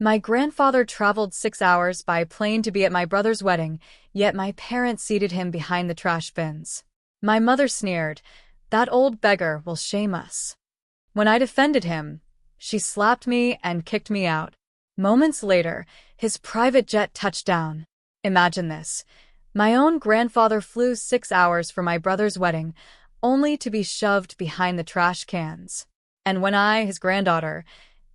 My grandfather traveled 6 hours by plane to be at my brother's wedding, yet my parents seated him behind the trash bins. My mother sneered, "That old beggar will shame us." When I defended him, she slapped me and kicked me out. Moments later, his private jet touched down. Imagine this. My own grandfather flew 6 hours for my brother's wedding, only to be shoved behind the trash cans. And when I, his granddaughter,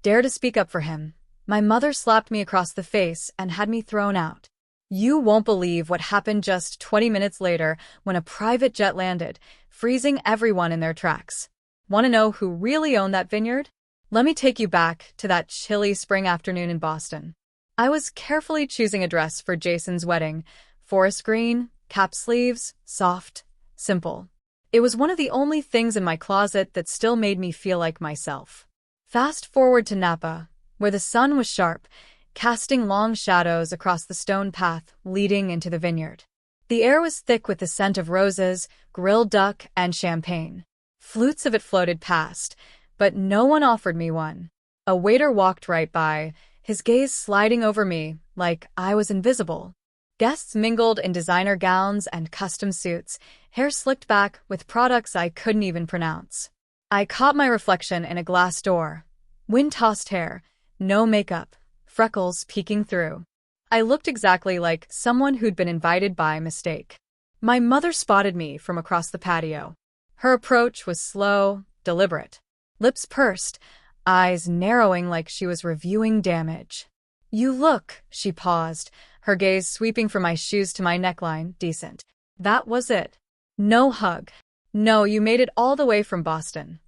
dared to speak up for him, my mother slapped me across the face and had me thrown out. You won't believe what happened just 20 minutes later when a private jet landed, freezing everyone in their tracks. Want to know who really owned that vineyard? Let me take you back to that chilly spring afternoon in Boston. I was carefully choosing a dress for Jason's wedding. Forest green, cap sleeves, soft, simple. It was one of the only things in my closet that still made me feel like myself. Fast forward to Napa, where the sun was sharp, casting long shadows across the stone path leading into the vineyard. The air was thick with the scent of roses, grilled duck, and champagne. Flutes of it floated past, but no one offered me one. A waiter walked right by, his gaze sliding over me like I was invisible. Guests mingled in designer gowns and custom suits, hair slicked back with products I couldn't even pronounce. I caught my reflection in a glass door. Wind-tossed hair, no makeup, freckles peeking through. I looked exactly like someone who'd been invited by mistake. My mother spotted me from across the patio. Her approach was slow, deliberate. Lips pursed, eyes narrowing like she was reviewing damage. "You look," she paused, her gaze sweeping from my shoes to my neckline, "decent." That was it. No hug. No, you made it all the way from Boston.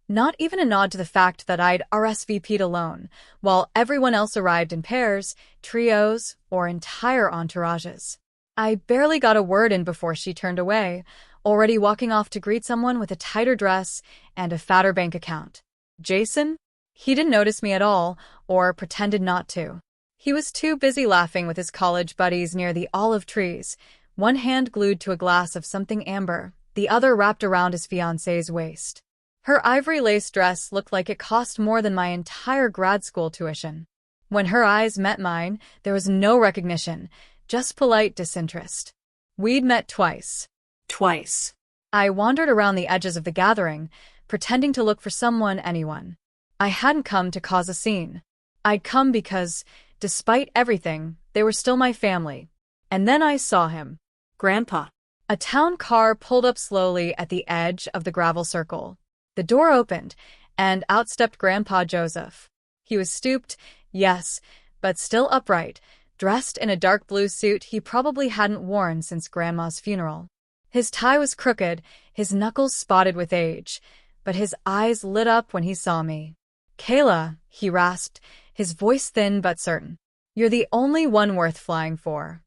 Not even a nod to the fact that I'd RSVP'd alone, while everyone else arrived in pairs, trios, or entire entourages. I barely got a word in before she turned away, already walking off to greet someone with a tighter dress and a fatter bank account. Jason? He didn't notice me at all, or pretended not to. He was too busy laughing with his college buddies near the olive trees, one hand glued to a glass of something amber, the other wrapped around his fiancée's waist. Her ivory lace dress looked like it cost more than my entire grad school tuition. When her eyes met mine, there was no recognition, just polite disinterest. We'd met twice. Twice. I wandered around the edges of the gathering, pretending to look for someone, anyone. I hadn't come to cause a scene. I'd come because, despite everything, they were still my family. And then I saw him. Grandpa. A town car pulled up slowly at the edge of the gravel circle. The door opened, and out stepped Grandpa Joseph. He was stooped, yes, but still upright, dressed in a dark blue suit he probably hadn't worn since Grandma's funeral. His tie was crooked, his knuckles spotted with age, but his eyes lit up when he saw me. "Kayla," he rasped, his voice thin but certain. "You're the only one worth flying for."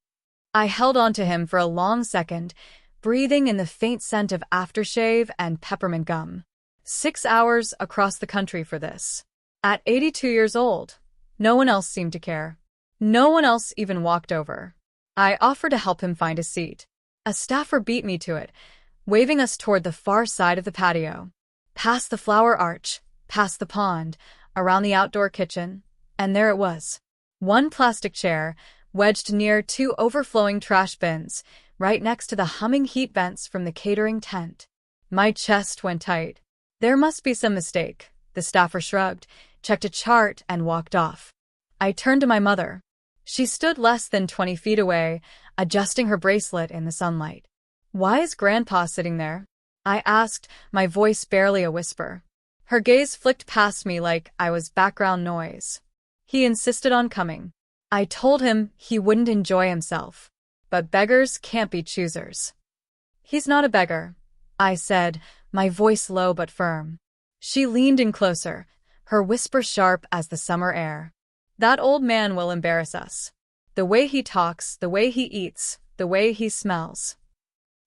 I held on to him for a long second, breathing in the faint scent of aftershave and peppermint gum. 6 hours across the country for this. At 82 years old, no one else seemed to care. No one else even walked over. I offered to help him find a seat. A staffer beat me to it, waving us toward the far side of the patio. Past the flower arch, past the pond, around the outdoor kitchen, and there it was. One plastic chair, wedged near 2 overflowing trash bins, right next to the humming heat vents from the catering tent. My chest went tight. There must be some mistake. The staffer shrugged, checked a chart, and walked off. I turned to my mother. She stood less than 20 feet away, adjusting her bracelet in the sunlight. "Why is Grandpa sitting there?" I asked, my voice barely a whisper. Her gaze flicked past me like I was background noise. "He insisted on coming. I told him he wouldn't enjoy himself. But beggars can't be choosers." "He's not a beggar," I said, my voice low but firm. She leaned in closer, her whisper sharp as the summer air. "That old man will embarrass us. The way he talks, the way he eats, the way he smells."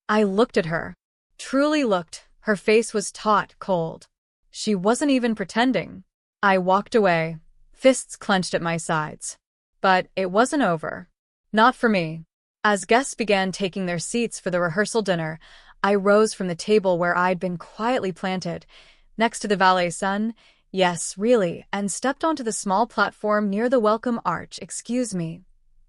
I looked at her. Truly looked. Her face was taut, cold. She wasn't even pretending. I walked away, fists clenched at my sides. But it wasn't over. Not for me. As guests began taking their seats for the rehearsal dinner, I rose from the table where I'd been quietly planted, next to the valet's son, Yes, really, and stepped onto the small platform near the welcome arch. Excuse me,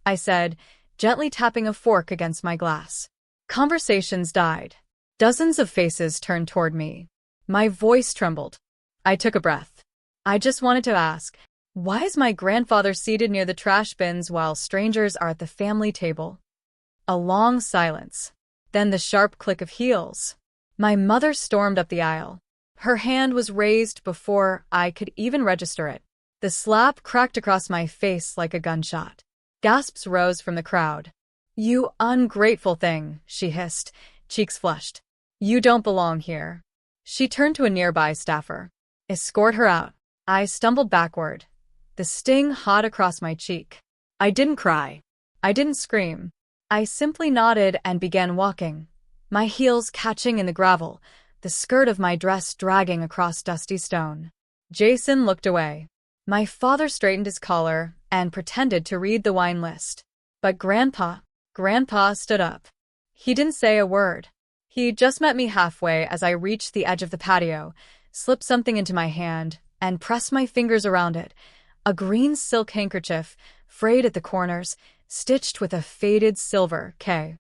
I said, gently tapping a fork against my glass. Conversations died. Dozens of faces turned toward me. My voice trembled. I took a breath. I just wanted to ask, why is my grandfather seated near the trash bins while strangers are at the family table? A long silence. Then the sharp click of heels. My mother stormed up the aisle. Her hand was raised before I could even register it. The slap cracked across my face like a gunshot. Gasps rose from the crowd. You ungrateful thing, she hissed, cheeks flushed. You don't belong here. She turned to a nearby staffer. Escort her out. I stumbled backward, the sting hot across my cheek. I didn't cry. I didn't scream. I simply nodded and began walking, my heels catching in the gravel, the skirt of my dress dragging across dusty stone. Jason looked away. My father straightened his collar and pretended to read the wine list. But Grandpa stood up. He didn't say a word. He just met me halfway as I reached the edge of the patio, slipped something into my hand, and pressed my fingers around it. A green silk handkerchief, frayed at the corners, stitched with a faded silver K.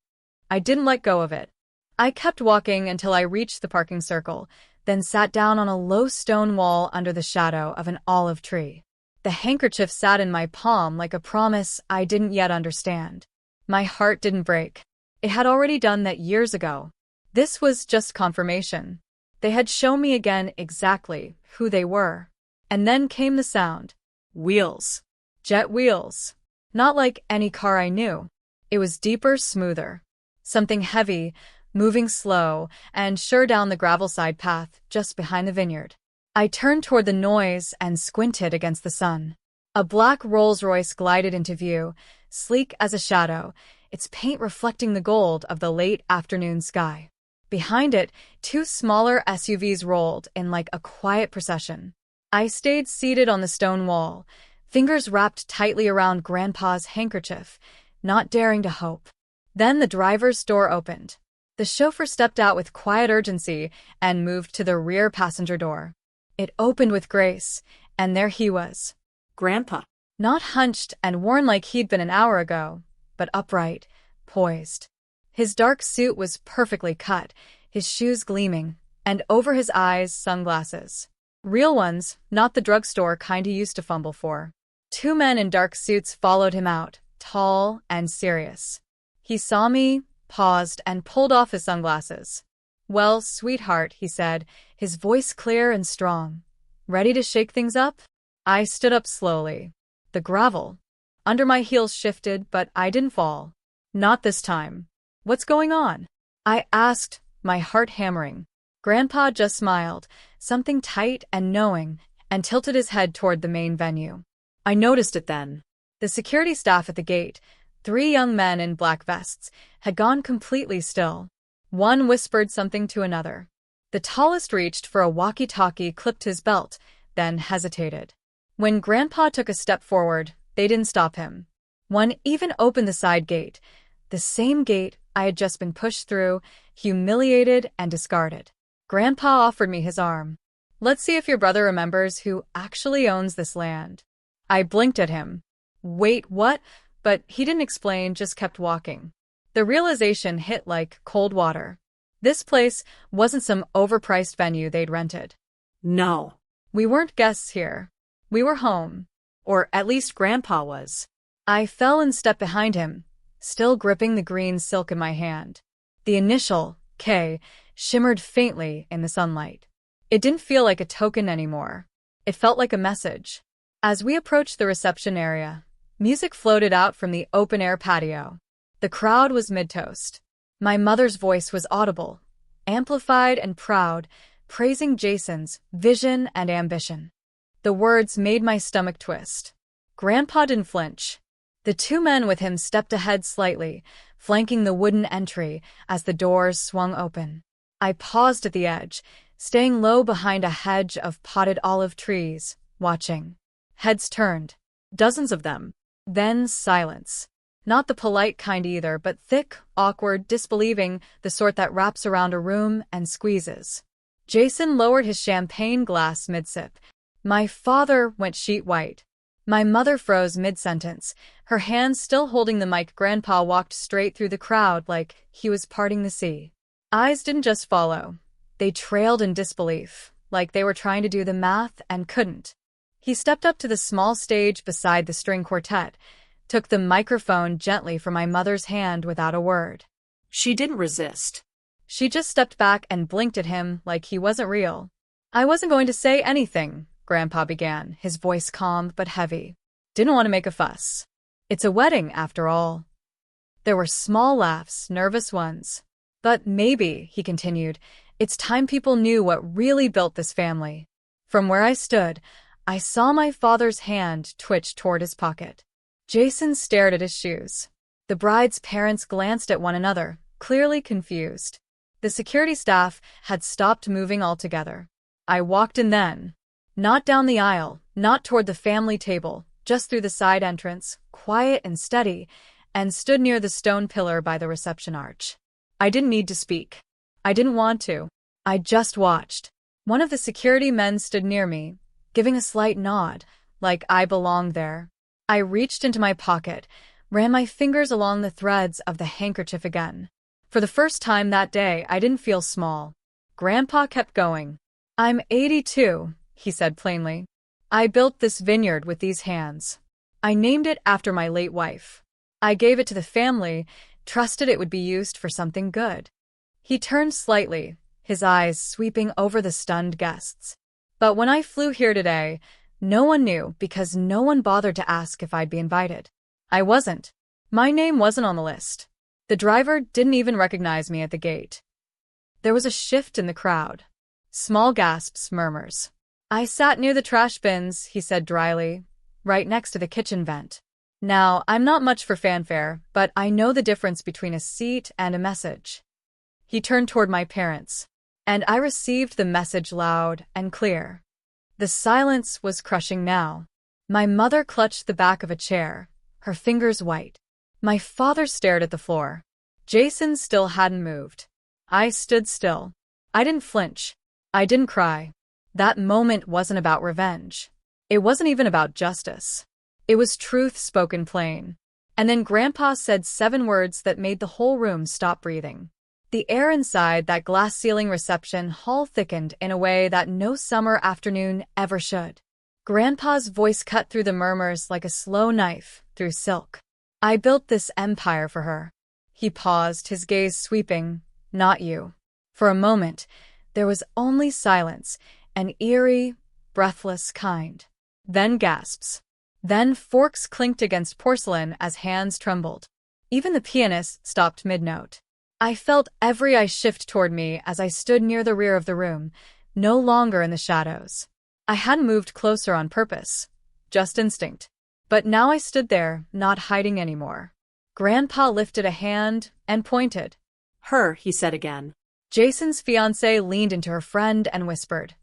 I didn't let go of it. I kept walking until I reached the parking circle, then sat down on a low stone wall under the shadow of an olive tree. The handkerchief sat in my palm like a promise I didn't yet understand. My heart didn't break. It had already done that years ago. This was just confirmation. They had shown me again exactly who they were. And then came the sound. Wheels. Jet wheels. Not like any car I knew. It was deeper, smoother. Something heavy, moving slow, and sure down the gravel side path just behind the vineyard. I turned toward the noise and squinted against the sun. A black Rolls-Royce glided into view, sleek as a shadow, its paint reflecting the gold of the late afternoon sky. Behind it, two smaller SUVs rolled in like a quiet procession. I stayed seated on the stone wall, fingers wrapped tightly around Grandpa's handkerchief, not daring to hope. Then the driver's door opened. The chauffeur stepped out with quiet urgency and moved to the rear passenger door. It opened with grace, and there he was. Grandpa. Not hunched and worn like he'd been an hour ago, but upright, poised. His dark suit was perfectly cut, his shoes gleaming, and over his eyes sunglasses. Real ones, not the drugstore kind he used to fumble for. Two men in dark suits followed him out, tall and serious. He saw me, paused, and pulled off his sunglasses. Well, sweetheart, he said, his voice clear and strong. Ready to shake things up? I stood up slowly. The gravel under my heels shifted, but I didn't fall. Not this time. What's going on? I asked, my heart hammering. Grandpa just smiled, something tight and knowing, and tilted his head toward the main venue. I noticed it then. The security staff at the gate, 3 young men in black vests, had gone completely still. One whispered something to another. The tallest reached for a walkie-talkie, clipped his belt, then hesitated. When Grandpa took a step forward, they didn't stop him. One even opened the side gate, the same gate I had just been pushed through, humiliated and discarded. Grandpa offered me his arm. Let's see if your brother remembers who actually owns this land. I blinked at him. Wait, what? But he didn't explain, just kept walking. The realization hit like cold water. This place wasn't some overpriced venue they'd rented. No. We weren't guests here. We were home. Or at least Grandpa was. I fell and stepped behind him, still gripping the green silk in my hand. The initial, K, shimmered faintly in the sunlight. It didn't feel like a token anymore. It felt like a message. As we approached the reception area, music floated out from the open-air patio. The crowd was mid-toast. My mother's voice was audible, amplified and proud, praising Jason's vision and ambition. The words made my stomach twist. Grandpa didn't flinch. The 2 men with him stepped ahead slightly, flanking the wooden entry as the doors swung open. I paused at the edge, staying low behind a hedge of potted olive trees, watching. Heads turned. Dozens of them. Then silence. Not the polite kind either, but thick, awkward, disbelieving, the sort that wraps around a room and squeezes. Jason lowered his champagne glass mid-sip, My father went sheet white. My mother froze mid-sentence, her hands still holding the mic. Grandpa walked straight through the crowd like he was parting the sea. Eyes didn't just follow. They trailed in disbelief, like they were trying to do the math and couldn't. He stepped up to the small stage beside the string quartet, took the microphone gently from my mother's hand without a word. She didn't resist. She just stepped back and blinked at him like he wasn't real. I wasn't going to say anything, Grandpa began, his voice calm but heavy. Didn't want to make a fuss. It's a wedding, after all. There were small laughs, nervous ones. But maybe, he continued, it's time people knew what really built this family. From where I stood, I saw my father's hand twitch toward his pocket. Jason stared at his shoes. The bride's parents glanced at one another, clearly confused. The security staff had stopped moving altogether. I walked in then. Not down the aisle, not toward the family table, just through the side entrance, quiet and steady, and stood near the stone pillar by the reception arch. I didn't need to speak. I didn't want to. I just watched. One of the security men stood near me, giving a slight nod, like I belonged there. I reached into my pocket, ran my fingers along the threads of the handkerchief again. For the first time that day, I didn't feel small. Grandpa kept going. I'm 82, he said plainly. I built this vineyard with these hands. I named it after my late wife. I gave it to the family, trusted it would be used for something good. He turned slightly, his eyes sweeping over the stunned guests. But when I flew here today, no one knew because no one bothered to ask if I'd be invited. I wasn't. My name wasn't on the list. The driver didn't even recognize me at the gate. There was a shift in the crowd. Small gasps, murmurs. I sat near the trash bins, he said dryly, right next to the kitchen vent. Now, I'm not much for fanfare, but I know the difference between a seat and a message. He turned toward my parents, and I received the message loud and clear. The silence was crushing now. My mother clutched the back of a chair, her fingers white. My father stared at the floor. Jason still hadn't moved. I stood still. I didn't flinch. I didn't cry. That moment wasn't about revenge. It wasn't even about justice. It was truth spoken plain. And then Grandpa said 7 words that made the whole room stop breathing. The air inside that glass-ceiling reception hall thickened in a way that no summer afternoon ever should. Grandpa's voice cut through the murmurs like a slow knife through silk. I built this empire for her. He paused, his gaze sweeping. Not you. For a moment, there was only silence, an eerie, breathless kind. Then gasps. Then forks clinked against porcelain as hands trembled. Even the pianist stopped mid-note. I felt every eye shift toward me as I stood near the rear of the room, no longer in the shadows. I hadn't moved closer on purpose, just instinct. But now I stood there, not hiding anymore. Grandpa lifted a hand and pointed. Her, he said again. Jason's fiancée leaned into her friend and whispered,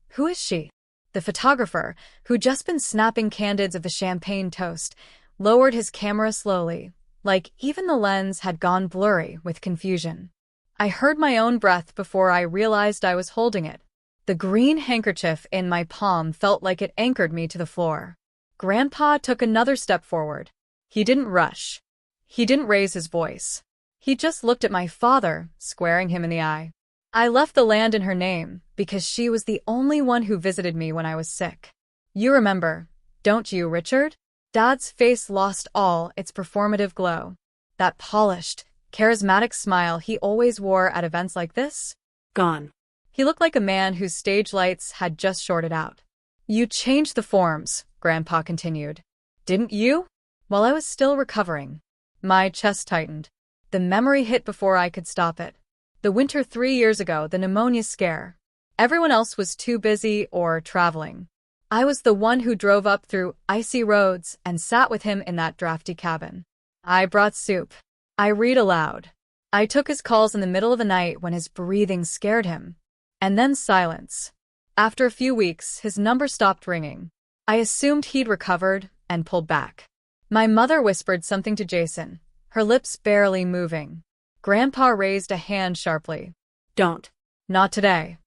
Who is she? The photographer, who'd just been snapping candids of the champagne toast, lowered his camera slowly, like even the lens had gone blurry with confusion. I heard my own breath before I realized I was holding it. The green handkerchief in my palm felt like it anchored me to the floor. Grandpa took another step forward. He didn't rush. He didn't raise his voice. He just looked at my father, squaring him in the eye. I left the land in her name because she was the only one who visited me when I was sick. You remember, don't you, Richard? Dad's face lost all its performative glow. That polished, charismatic smile he always wore at events like this? Gone. He looked like a man whose stage lights had just shorted out. You changed the forms, Grandpa continued. Didn't you? While I was still recovering. My chest tightened. The memory hit before I could stop it. The winter 3 years ago, the pneumonia scare. Everyone else was too busy or traveling. I was the one who drove up through icy roads and sat with him in that drafty cabin. I brought soup. I read aloud. I took his calls in the middle of the night when his breathing scared him. And then silence. After a few weeks, his number stopped ringing. I assumed he'd recovered and pulled back. My mother whispered something to Jason, her lips barely moving. Grandpa raised a hand sharply. Don't. Not today.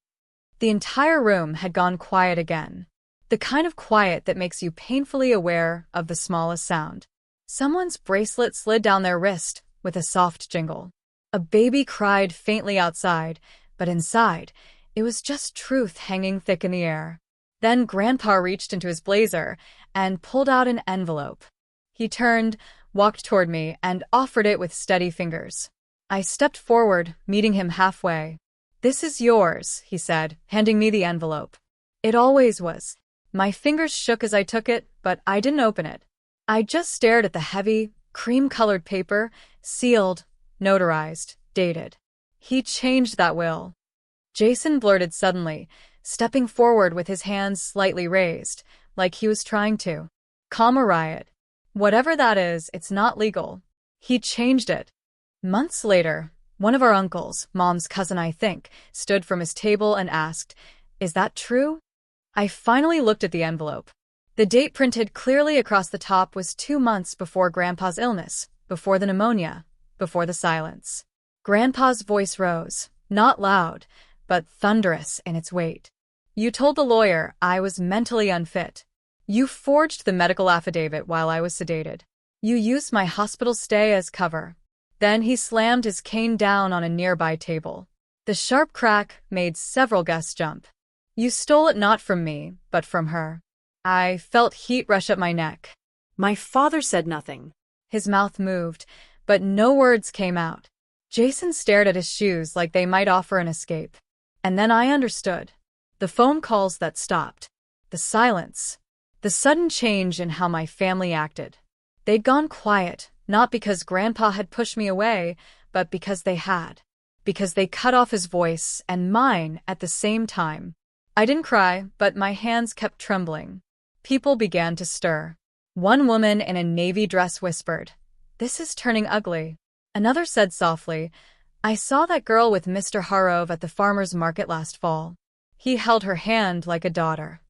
The entire room had gone quiet again. The kind of quiet that makes you painfully aware of the smallest sound. Someone's bracelet slid down their wrist with a soft jingle. A baby cried faintly outside, but inside, it was just truth hanging thick in the air. Then Grandpa reached into his blazer and pulled out an envelope. He turned, walked toward me, and offered it with steady fingers. I stepped forward, meeting him halfway. "This is yours," he said, handing me the envelope. It always was. My fingers shook as I took it, but I didn't open it. I just stared at the heavy, cream-colored paper, sealed, notarized, dated. He changed that will. Jason blurted suddenly, stepping forward with his hands slightly raised, like he was trying to calm a riot. "Whatever that is, it's not legal." He changed it. Months later, one of our uncles, Mom's cousin I think, stood from his table and asked, "Is that true?" I finally looked at the envelope. The date printed clearly across the top was 2 months before Grandpa's illness, before the pneumonia, before the silence. Grandpa's voice rose, not loud, but thunderous in its weight. "You told the lawyer I was mentally unfit. You forged the medical affidavit while I was sedated. You used my hospital stay as cover." Then he slammed his cane down on a nearby table. The sharp crack made several guests jump. "You stole it not from me, but from her." I felt heat rush up my neck. My father said nothing. His mouth moved, but no words came out. Jason stared at his shoes like they might offer an escape. And then I understood. The phone calls that stopped. The silence. The sudden change in how my family acted. They'd gone quiet, not because Grandpa had pushed me away, but because they had. Because they cut off his voice and mine at the same time. I didn't cry, but my hands kept trembling. People began to stir. One woman in a navy dress whispered, "This is turning ugly." Another said softly, "I saw that girl with Mr. Harrove at the farmer's market last fall." He held her hand like a daughter.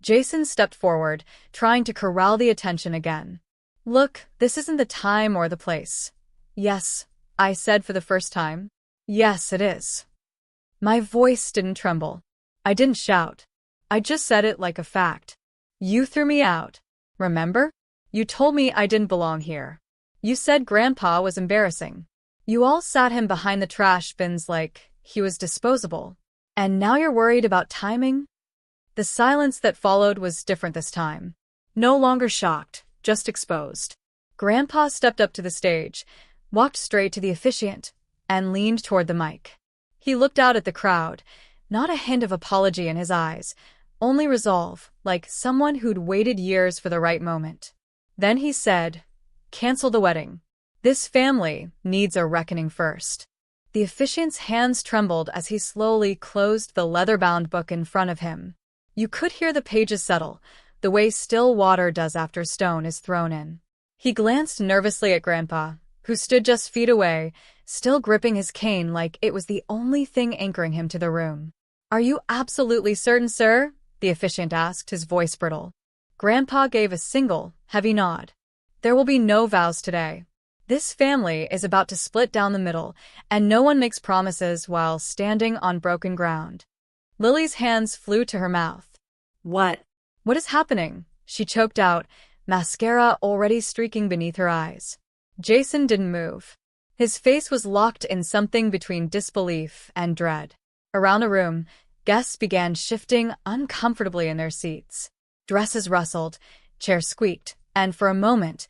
Jason stepped forward, trying to corral the attention again. "Look, this isn't the time or the place." "Yes," I said for the first time. "Yes, it is." My voice didn't tremble. I didn't shout. I just said it like a fact. "You threw me out. Remember? You told me I didn't belong here. You said Grandpa was embarrassing. You all sat him behind the trash bins like he was disposable. And now you're worried about timing?" The silence that followed was different this time. No longer shocked, just exposed. Grandpa stepped up to the stage, walked straight to the officiant, and leaned toward the mic. He looked out at the crowd, not a hint of apology in his eyes, only resolve, like someone who'd waited years for the right moment. Then he said, "Cancel the wedding. This family needs a reckoning first." The officiant's hands trembled as he slowly closed the leather-bound book in front of him. You could hear the pages settle, the way still water does after stone is thrown in. He glanced nervously at Grandpa, who stood just feet away, still gripping his cane like it was the only thing anchoring him to the room. "Are you absolutely certain, sir?" the officiant asked, his voice brittle. Grandpa gave a single, heavy nod. "There will be no vows today. This family is about to split down the middle, and no one makes promises while standing on broken ground." Lily's hands flew to her mouth. "What?" "What is happening?" she choked out, mascara already streaking beneath her eyes. Jason didn't move. His face was locked in something between disbelief and dread. Around the room, guests began shifting uncomfortably in their seats. Dresses rustled, chairs squeaked, and for a moment,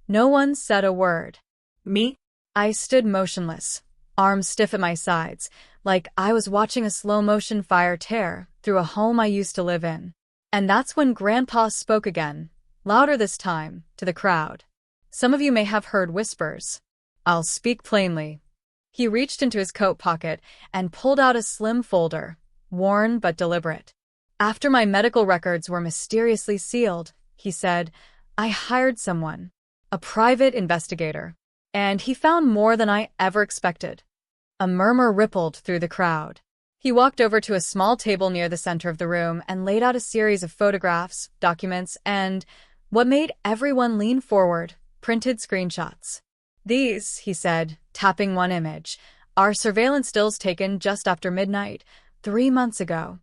no one said a word. "Me?" I stood motionless, arms stiff at my sides, like I was watching a slow-motion fire tear through a home I used to live in. And that's when Grandpa spoke again, louder this time, to the crowd. "Some of you may have heard whispers. I'll speak plainly." He reached into his coat pocket and pulled out a slim folder, worn but deliberate. "After my medical records were mysteriously sealed," he said, "I hired someone, a private investigator. And he found more than I ever expected." A murmur rippled through the crowd. He walked over to a small table near the center of the room and laid out a series of photographs, documents, and, what made everyone lean forward, printed screenshots. "These," he said, tapping one image, "are surveillance stills taken just after midnight, 3 months ago."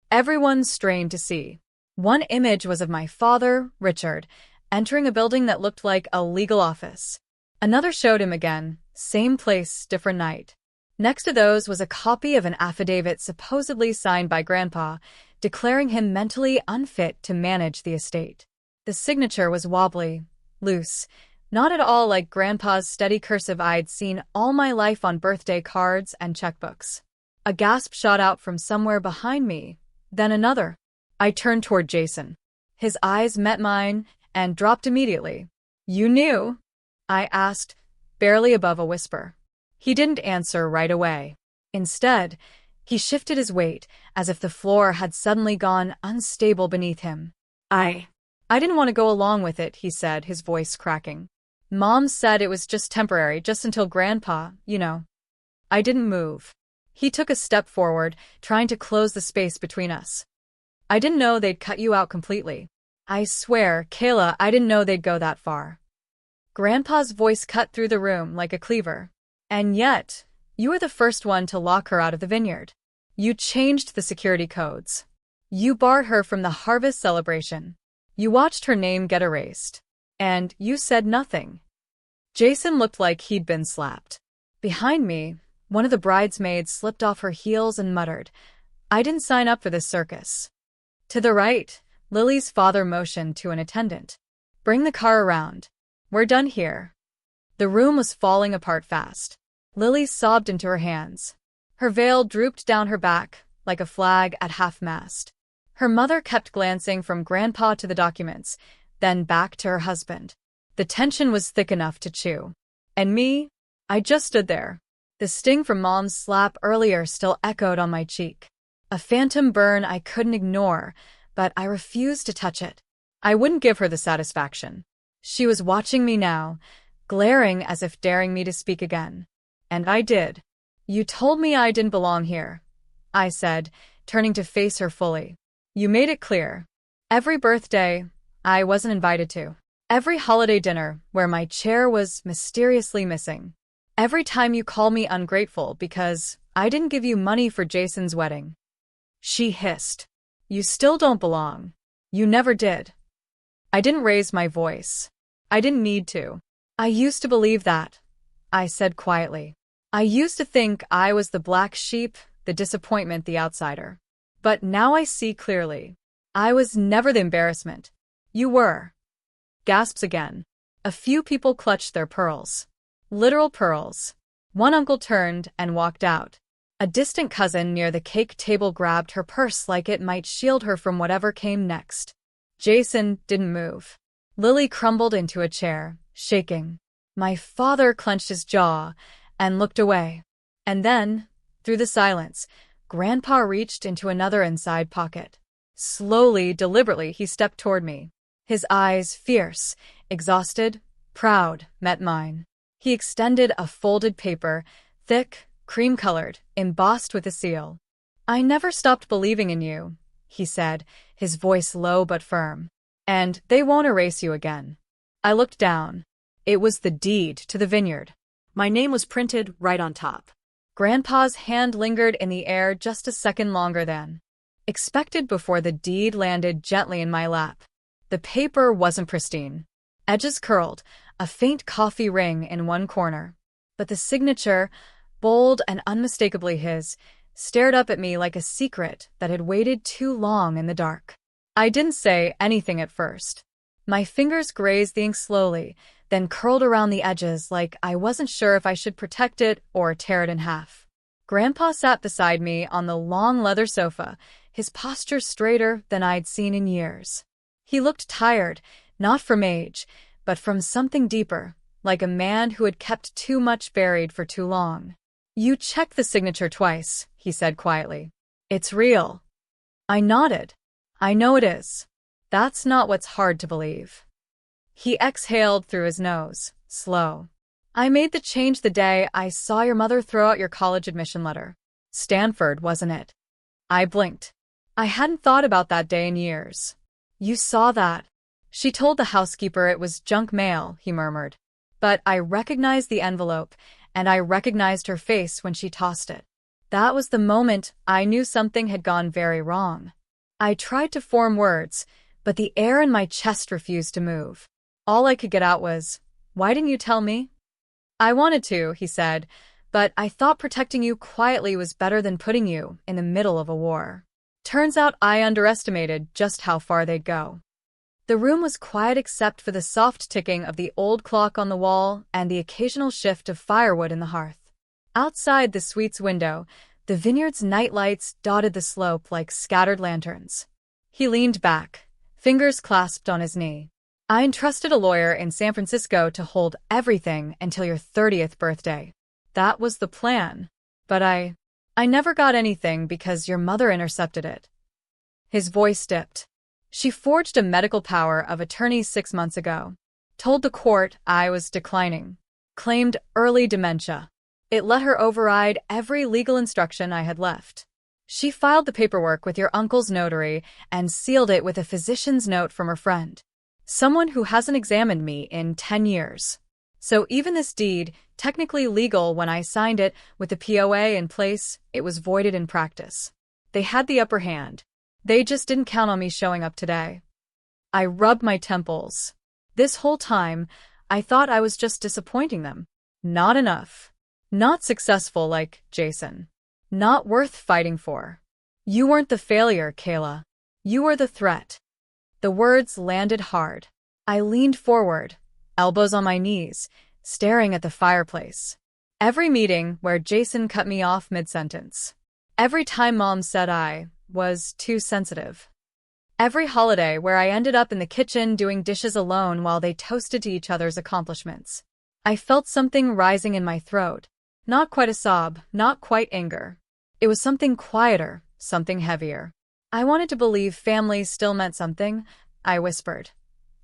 Everyone strained to see. One image was of my father, Richard, entering a building that looked like a legal office. Another showed him again, same place, different night. Next to those was a copy of an affidavit supposedly signed by Grandpa, declaring him mentally unfit to manage the estate. The signature was wobbly, loose, not at all like Grandpa's steady cursive I'd seen all my life on birthday cards and checkbooks. A gasp shot out from somewhere behind me, then another. I turned toward Jason. His eyes met mine and dropped immediately. "You knew?" I asked, barely above a whisper. He didn't answer right away. Instead, he shifted his weight as if the floor had suddenly gone unstable beneath him. I didn't want to go along with it, he said, his voice cracking. Mom said it was just temporary, just until Grandpa, you know. I didn't move. He took a step forward, trying to close the space between us. "I didn't know they'd cut you out completely. I swear, Kayla, I didn't know they'd go that far." Grandpa's voice cut through the room like a cleaver. "And yet, you were the first one to lock her out of the vineyard. You changed the security codes. You barred her from the harvest celebration. You watched her name get erased. And you said nothing." Jason looked like he'd been slapped. Behind me, one of the bridesmaids slipped off her heels and muttered, "I didn't sign up for this circus." To the right, Lily's father motioned to an attendant. "Bring the car around. We're done here." The room was falling apart fast. Lily sobbed into her hands. Her veil drooped down her back, like a flag at half-mast. Her mother kept glancing from Grandpa to the documents, then back to her husband. The tension was thick enough to chew. And me? I just stood there. The sting from Mom's slap earlier still echoed on my cheek. A phantom burn I couldn't ignore, but I refused to touch it. I wouldn't give her the satisfaction. She was watching me now, glaring as if daring me to speak again. And I did. "You told me I didn't belong here," I said, turning to face her fully. "You made it clear. Every birthday, I wasn't invited to. Every holiday dinner where my chair was mysteriously missing. Every time you call me ungrateful because I didn't give you money for Jason's wedding." She hissed. "You still don't belong. You never did." I didn't raise my voice. I didn't need to. "I used to believe that," I said quietly. "I used to think I was the black sheep, the disappointment, the outsider. But now I see clearly. I was never the embarrassment. You were." Gasps again. A few people clutched their pearls. Literal pearls. One uncle turned and walked out. A distant cousin near the cake table grabbed her purse like it might shield her from whatever came next. Jason didn't move. Lily crumbled into a chair, shaking. My father clenched his jaw and looked away. And then, through the silence, Grandpa reached into another inside pocket. Slowly, deliberately, he stepped toward me. His eyes, fierce, exhausted, proud, met mine. He extended a folded paper, thick, cream-colored, embossed with a seal. "I never stopped believing in you," he said, his voice low but firm. "And they won't erase you again." I looked down. It was the deed to the vineyard. My name was printed right on top. Grandpa's hand lingered in the air just a second longer than expected before the deed landed gently in my lap. The paper wasn't pristine. Edges curled, a faint coffee ring in one corner. But the signature, bold and unmistakably his, stared up at me like a secret that had waited too long in the dark. I didn't say anything at first. My fingers grazed the ink slowly, then curled around the edges like I wasn't sure if I should protect it or tear it in half. Grandpa sat beside me on the long leather sofa, his posture straighter than I'd seen in years. He looked tired, not from age, but from something deeper, like a man who had kept too much buried for too long. "You checked the signature twice," he said quietly. "It's real." I nodded. "I know it is. That's not what's hard to believe." He exhaled through his nose, slow. "I made the change the day I saw your mother throw out your college admission letter. Stanford, wasn't it?" I blinked. I hadn't thought about that day in years. "You saw that?" "She told the housekeeper it was junk mail," he murmured. But I recognized the envelope, and I recognized her face when she tossed it. That was the moment I knew something had gone very wrong. I tried to form words, but the air in my chest refused to move. All I could get out was, "Why didn't you tell me?" "I wanted to," he said, "but I thought protecting you quietly was better than putting you in the middle of a war." Turns out I underestimated just how far they'd go. The room was quiet except for the soft ticking of the old clock on the wall and the occasional shift of firewood in the hearth. Outside the suite's window, the vineyard's night lights dotted the slope like scattered lanterns. He leaned back, fingers clasped on his knee. "I entrusted a lawyer in San Francisco to hold everything until your 30th birthday. That was the plan. But I never got anything because your mother intercepted it." His voice dipped. "She forged a medical power of attorney 6 months ago. Told the court I was declining. Claimed early dementia. It let her override every legal instruction I had left. She filed the paperwork with your uncle's notary and sealed it with a physician's note from her friend. Someone who hasn't examined me in 10 years. So even this deed, technically legal when I signed it with the POA in place, it was voided in practice. They had the upper hand. They just didn't count on me showing up today." I rubbed my temples. This whole time, I thought I was just disappointing them. Not enough. Not successful like Jason. Not worth fighting for. "You weren't the failure, Kayla. You were the threat." The words landed hard. I leaned forward, elbows on my knees, staring at the fireplace. Every meeting where Jason cut me off mid-sentence. Every time Mom said I was too sensitive. Every holiday where I ended up in the kitchen doing dishes alone while they toasted to each other's accomplishments. I felt something rising in my throat. Not quite a sob, not quite anger. It was something quieter, something heavier. I wanted to believe family still meant something, I whispered.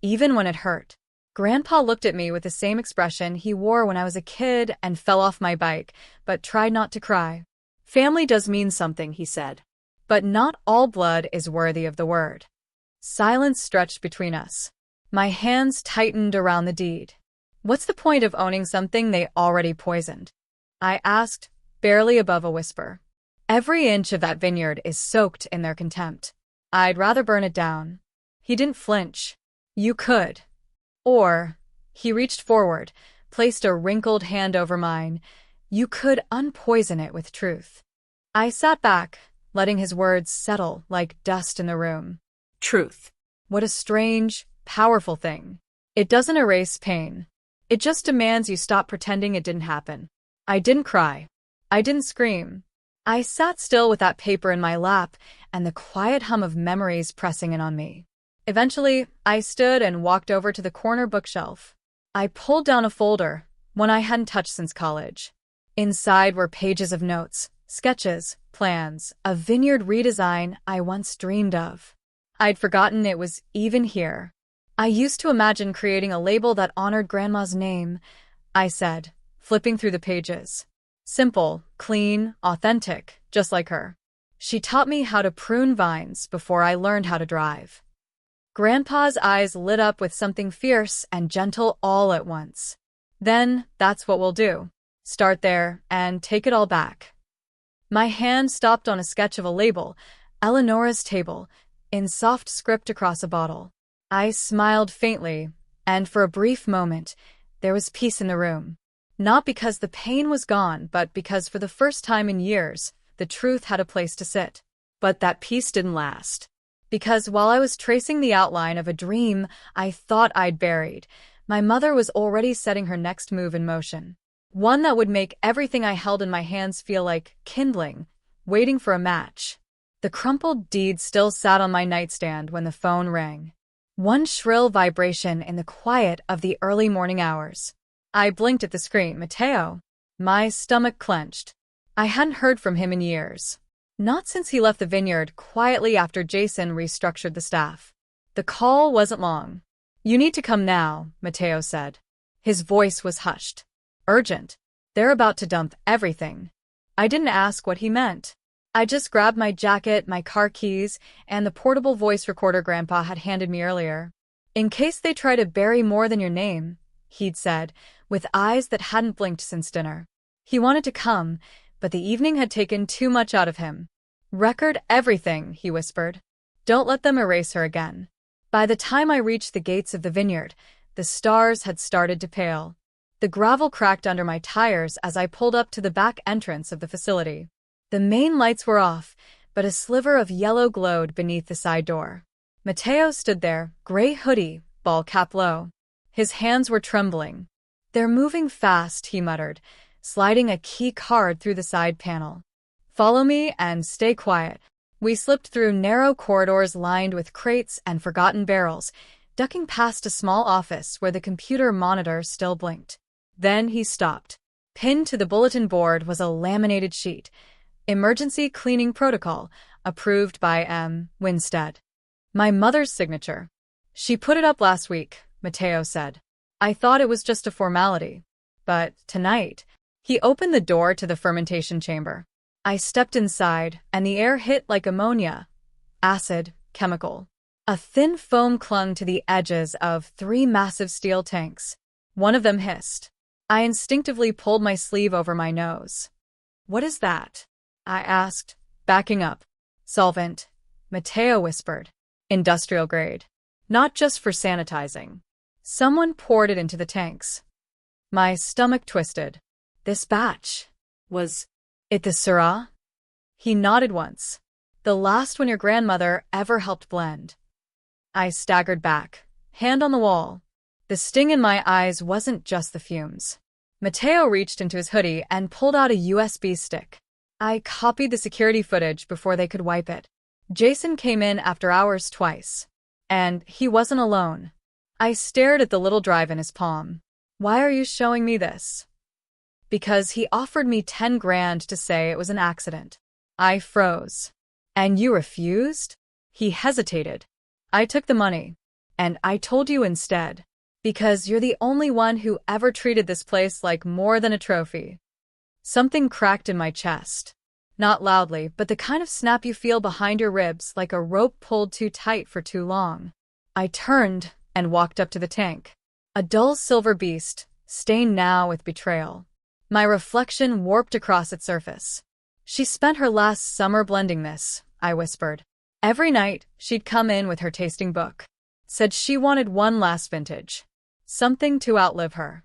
Even when it hurt. Grandpa looked at me with the same expression he wore when I was a kid and fell off my bike, but tried not to cry. "Family does mean something," he said. "But not all blood is worthy of the word." Silence stretched between us. My hands tightened around the deed. "What's the point of owning something they already poisoned?" I asked, barely above a whisper. "Every inch of that vineyard is soaked in their contempt. I'd rather burn it down." He didn't flinch. "You could. Or," he reached forward, placed a wrinkled hand over mine, "you could unpoison it with truth." I sat back, letting his words settle like dust in the room. Truth. What a strange, powerful thing. It doesn't erase pain. It just demands you stop pretending it didn't happen. I didn't cry. I didn't scream. I sat still with that paper in my lap and the quiet hum of memories pressing in on me. Eventually, I stood and walked over to the corner bookshelf. I pulled down a folder, one I hadn't touched since college. Inside were pages of notes, sketches, plans, a vineyard redesign I once dreamed of. I'd forgotten it was even here. "I used to imagine creating a label that honored Grandma's name," I said, flipping through the pages. "Simple, clean, authentic, just like her. She taught me how to prune vines before I learned how to drive." Grandpa's eyes lit up with something fierce and gentle all at once. "Then, that's what we'll do. Start there and take it all back." My hand stopped on a sketch of a label, Eleonora's Table, in soft script across a bottle. I smiled faintly, and for a brief moment, there was peace in the room. Not because the pain was gone, but because for the first time in years, the truth had a place to sit. But that peace didn't last. Because while I was tracing the outline of a dream I thought I'd buried, my mother was already setting her next move in motion. One that would make everything I held in my hands feel like kindling, waiting for a match. The crumpled deed still sat on my nightstand when the phone rang. One shrill vibration in the quiet of the early morning hours. I blinked at the screen. Mateo. My stomach clenched. I hadn't heard from him in years. Not since he left the vineyard quietly after Jason restructured the staff. The call wasn't long. "You need to come now," Mateo said. His voice was hushed. "Urgent. They're about to dump everything." I didn't ask what he meant. I just grabbed my jacket, my car keys, and the portable voice recorder Grandpa had handed me earlier. "In case they try to bury more than your name," he'd said, with eyes that hadn't blinked since dinner. He wanted to come, but the evening had taken too much out of him. "Record everything," he whispered. Don't let them erase her again. By the time I reached the gates of the vineyard, the stars had started to pale. The gravel cracked under my tires as I pulled up to the back entrance of the facility. The main lights were off, but a sliver of yellow glowed beneath the side door. Mateo stood there, gray hoodie, ball cap low. His hands were trembling. "They're moving fast," he muttered, sliding a key card through the side panel. "Follow me and stay quiet." We slipped through narrow corridors lined with crates and forgotten barrels, ducking past a small office where the computer monitor still blinked. Then he stopped. Pinned to the bulletin board was a laminated sheet. Emergency Cleaning Protocol, approved by M. Winstead. My mother's signature. "She put it up last week," Mateo said. "I thought it was just a formality. But tonight..." He opened the door to the fermentation chamber. I stepped inside, and the air hit like ammonia. Acid, chemical. A thin foam clung to the edges of 3 massive steel tanks. One of them hissed. I instinctively pulled my sleeve over my nose. "What is that?" I asked, backing up. "Solvent," Mateo whispered. "Industrial grade. Not just for sanitizing." Someone poured it into the tanks. My stomach twisted. This batch. Was it the Syrah? He nodded once. "The last one your grandmother ever helped blend." I staggered back, hand on the wall. The sting in my eyes wasn't just the fumes. Mateo reached into his hoodie and pulled out a USB stick. I copied the security footage before they could wipe it. Jason came in after hours twice. And he wasn't alone. I stared at the little drive in his palm. "Why are you showing me this?" "Because he offered me 10 grand to say it was an accident." I froze. "And you refused?" He hesitated. "I took the money. And I told you instead. Because you're the only one who ever treated this place like more than a trophy." Something cracked in my chest. Not loudly, but the kind of snap you feel behind your ribs like a rope pulled too tight for too long. I turned and walked up to the tank. A dull silver beast, stained now with betrayal. My reflection warped across its surface. "She spent her last summer blending this," I whispered. "Every night, she'd come in with her tasting book. Said she wanted one last vintage. Something to outlive her."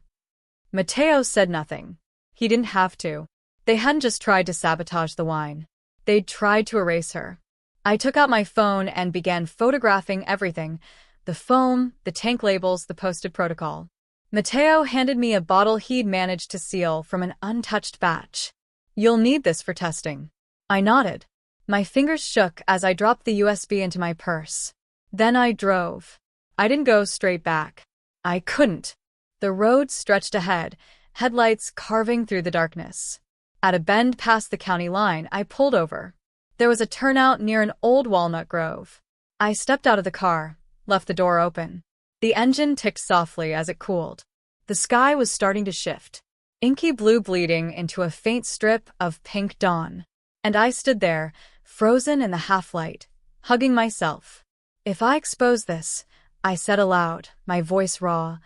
Mateo said nothing. He didn't have to. They hadn't just tried to sabotage the wine. They'd tried to erase her. I took out my phone and began photographing everything. The foam, the tank labels, the posted protocol. Mateo handed me a bottle he'd managed to seal from an untouched batch. "You'll need this for testing." I nodded. My fingers shook as I dropped the USB into my purse. Then I drove. I didn't go straight back. I couldn't. The road stretched ahead, headlights carving through the darkness. At a bend past the county line, I pulled over. There was a turnout near an old walnut grove. I stepped out of the car, left the door open. The engine ticked softly as it cooled. The sky was starting to shift, inky blue bleeding into a faint strip of pink dawn. And I stood there, frozen in the half-light, hugging myself. "If I expose this," I said aloud, my voice raw,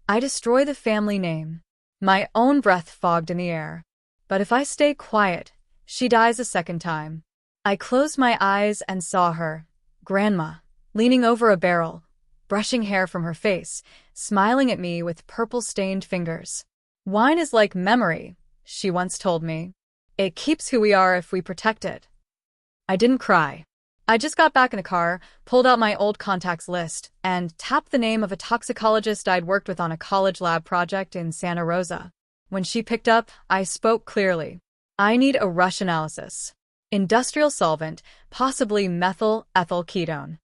"I destroy the family name." My own breath fogged in the air. "But if I stay quiet, she dies a second time." I closed my eyes and saw her, Grandma, leaning over a barrel, brushing hair from her face, smiling at me with purple-stained fingers. "Wine is like memory," she once told me. "It keeps who we are if we protect it." I didn't cry. I just got back in the car, pulled out my old contacts list, and tapped the name of a toxicologist I'd worked with on a college lab project in Santa Rosa. When she picked up, I spoke clearly. "I need a rush analysis. Industrial solvent, possibly methyl ethyl ketone."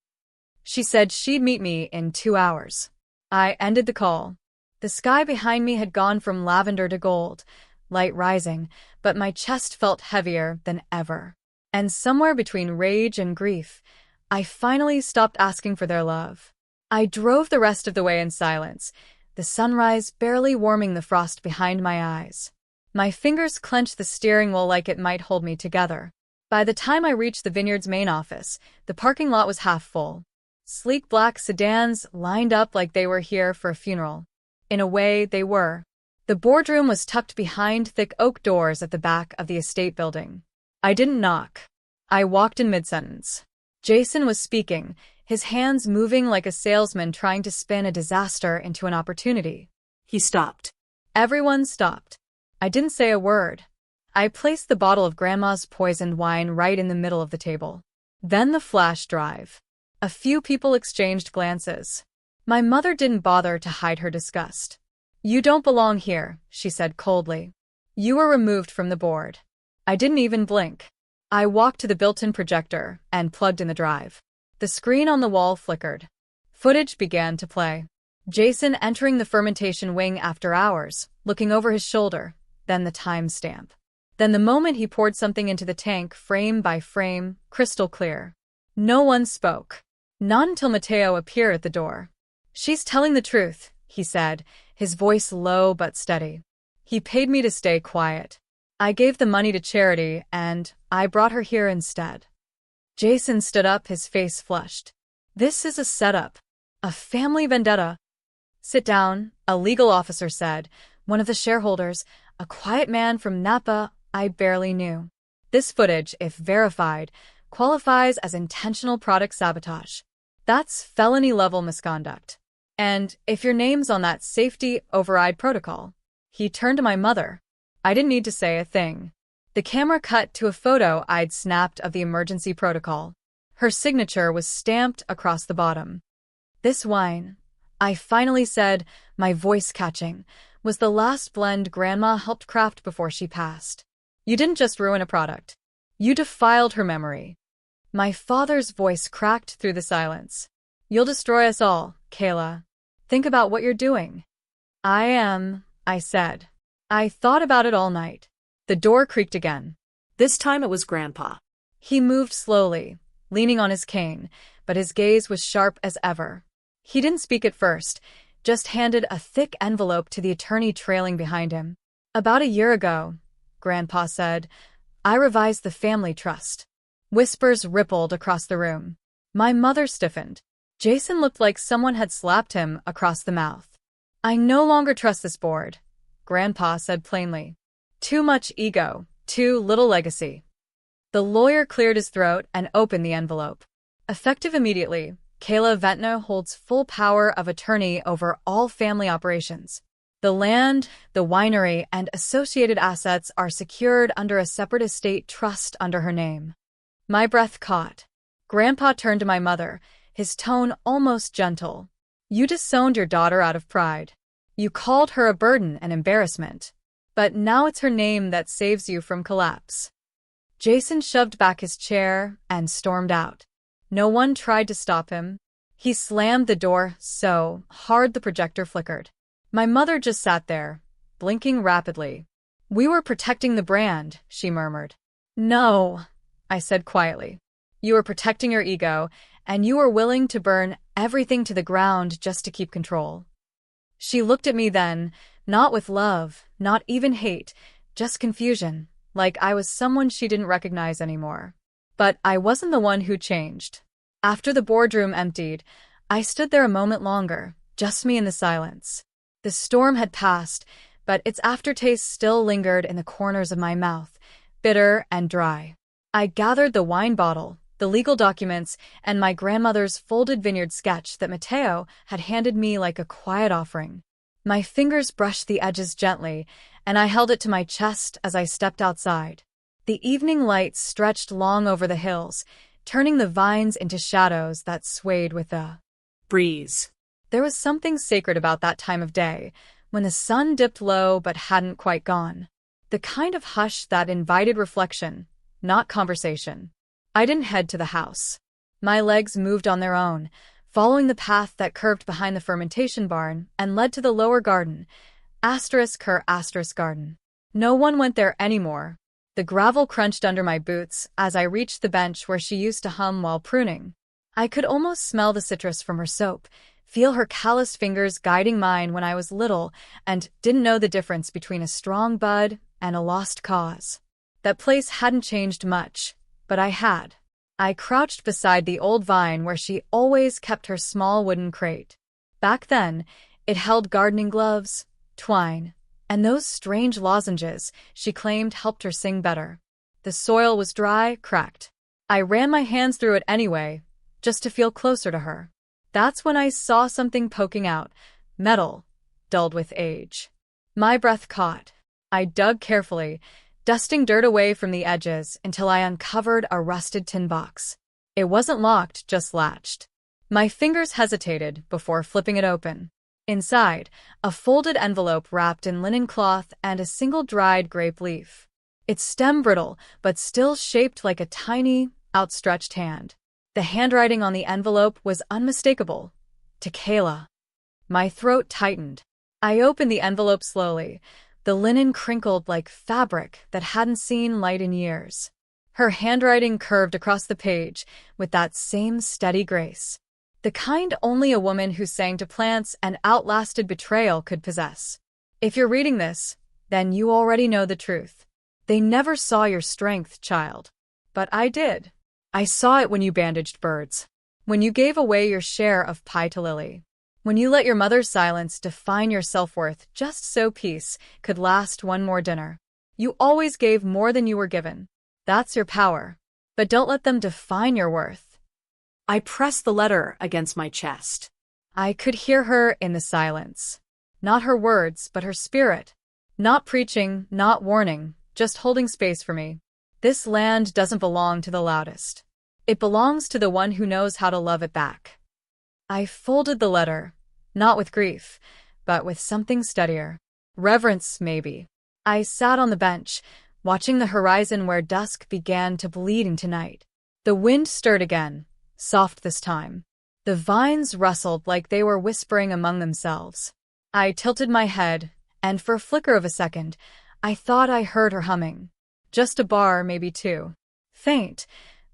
She said she'd meet me in 2 hours. I ended the call. The sky behind me had gone from lavender to gold, light rising, but my chest felt heavier than ever. And somewhere between rage and grief, I finally stopped asking for their love. I drove the rest of the way in silence, the sunrise barely warming the frost behind my eyes. My fingers clenched the steering wheel like it might hold me together. By the time I reached the vineyard's main office, the parking lot was half full. Sleek black sedans lined up like they were here for a funeral. In a way, they were. The boardroom was tucked behind thick oak doors at the back of the estate building. I didn't knock. I walked in mid-sentence. Jason was speaking, his hands moving like a salesman trying to spin a disaster into an opportunity. He stopped. Everyone stopped. I didn't say a word. I placed the bottle of Grandma's poisoned wine right in the middle of the table. Then the flash drive. A few people exchanged glances. My mother didn't bother to hide her disgust. "You don't belong here," she said coldly. "You were removed from the board." I didn't even blink. I walked to the built-in projector and plugged in the drive. The screen on the wall flickered. Footage began to play. Jason entering the fermentation wing after hours, looking over his shoulder, then the timestamp. Then the moment he poured something into the tank, frame by frame, crystal clear. No one spoke. Not until Mateo appeared at the door. "She's telling the truth," he said, his voice low but steady. "He paid me to stay quiet. I gave the money to charity, and I brought her here instead." Jason stood up, his face flushed. "This is a setup. A family vendetta." "Sit down," a legal officer said, one of the shareholders, a quiet man from Napa I barely knew. "This footage, if verified, qualifies as intentional product sabotage. That's felony-level misconduct. And if your name's on that safety override protocol." He turned to my mother. I didn't need to say a thing. The camera cut to a photo I'd snapped of the emergency protocol. Her signature was stamped across the bottom. "This wine," I finally said, my voice catching, "was the last blend Grandma helped craft before she passed. You didn't just ruin a product. You defiled her memory." My father's voice cracked through the silence. "You'll destroy us all, Kayla. Think about what you're doing." "I am," I said. "I thought about it all night." The door creaked again. This time it was Grandpa. He moved slowly, leaning on his cane, but his gaze was sharp as ever. He didn't speak at first, just handed a thick envelope to the attorney trailing behind him. "About a year ago," Grandpa said, "I revised the family trust." Whispers rippled across the room. My mother stiffened. Jason looked like someone had slapped him across the mouth. "I no longer trust this board," Grandpa said plainly. "Too much ego, too little legacy." The lawyer cleared his throat and opened the envelope. "Effective immediately, Kayla Ventna holds full power of attorney over all family operations. The land, the winery, and associated assets are secured under a separate estate trust under her name." My breath caught. Grandpa turned to my mother, his tone almost gentle. "You disowned your daughter out of pride. You called her a burden and embarrassment. But now it's her name that saves you from collapse." Jason shoved back his chair and stormed out. No one tried to stop him. He slammed the door so hard the projector flickered. My mother just sat there, blinking rapidly. "We were protecting the brand," she murmured. "No," I said quietly. "You were protecting your ego, and you were willing to burn everything to the ground just to keep control." She looked at me then, not with love, not even hate, just confusion, like I was someone she didn't recognize anymore. But I wasn't the one who changed. After the boardroom emptied, I stood there a moment longer, just me in the silence. The storm had passed, but its aftertaste still lingered in the corners of my mouth, bitter and dry. I gathered the wine bottle, the legal documents, and my grandmother's folded vineyard sketch that Mateo had handed me like a quiet offering. My fingers brushed the edges gently, and I held it to my chest as I stepped outside. The evening light stretched long over the hills, turning the vines into shadows that swayed with the breeze. There was something sacred about that time of day, when the sun dipped low but hadn't quite gone. The kind of hush that invited reflection, not conversation. I didn't head to the house. My legs moved on their own, following the path that curved behind the fermentation barn and led to the lower garden, *her garden. No one went there anymore. The gravel crunched under my boots as I reached the bench where she used to hum while pruning. I could almost smell the citrus from her soap, feel her calloused fingers guiding mine when I was little and didn't know the difference between a strong bud and a lost cause. That place hadn't changed much, but I had. I crouched beside the old vine where she always kept her small wooden crate. Back then, it held gardening gloves, twine, and those strange lozenges she claimed helped her sing better. The soil was dry, cracked. I ran my hands through it anyway, just to feel closer to her. That's when I saw something poking out, metal, dulled with age. My breath caught. I dug carefully, dusting dirt away from the edges until I uncovered a rusted tin box. It wasn't locked, just latched. My fingers hesitated before flipping it open. Inside, a folded envelope wrapped in linen cloth and a single dried grape leaf. Its stem brittle, but still shaped like a tiny, outstretched hand. The handwriting on the envelope was unmistakable. To Kayla. My throat tightened. I opened the envelope slowly. The linen crinkled like fabric that hadn't seen light in years. Her handwriting curved across the page with that same steady grace. The kind only a woman who sang to plants and outlasted betrayal could possess. If you're reading this, then you already know the truth. They never saw your strength, child. But I did. I saw it when you bandaged birds. When you gave away your share of pie to Lily. When you let your mother's silence define your self-worth just so peace could last one more dinner. You always gave more than you were given. That's your power. But don't let them define your worth. I pressed the letter against my chest. I could hear her in the silence. Not her words, but her spirit. Not preaching, not warning, just holding space for me. This land doesn't belong to the loudest. It belongs to the one who knows how to love it back. I folded the letter, not with grief, but with something steadier. Reverence, maybe. I sat on the bench, watching the horizon where dusk began to bleed into night. The wind stirred again, soft this time. The vines rustled like they were whispering among themselves. I tilted my head, and for a flicker of a second, I thought I heard her humming. Just a bar, maybe two. Faint,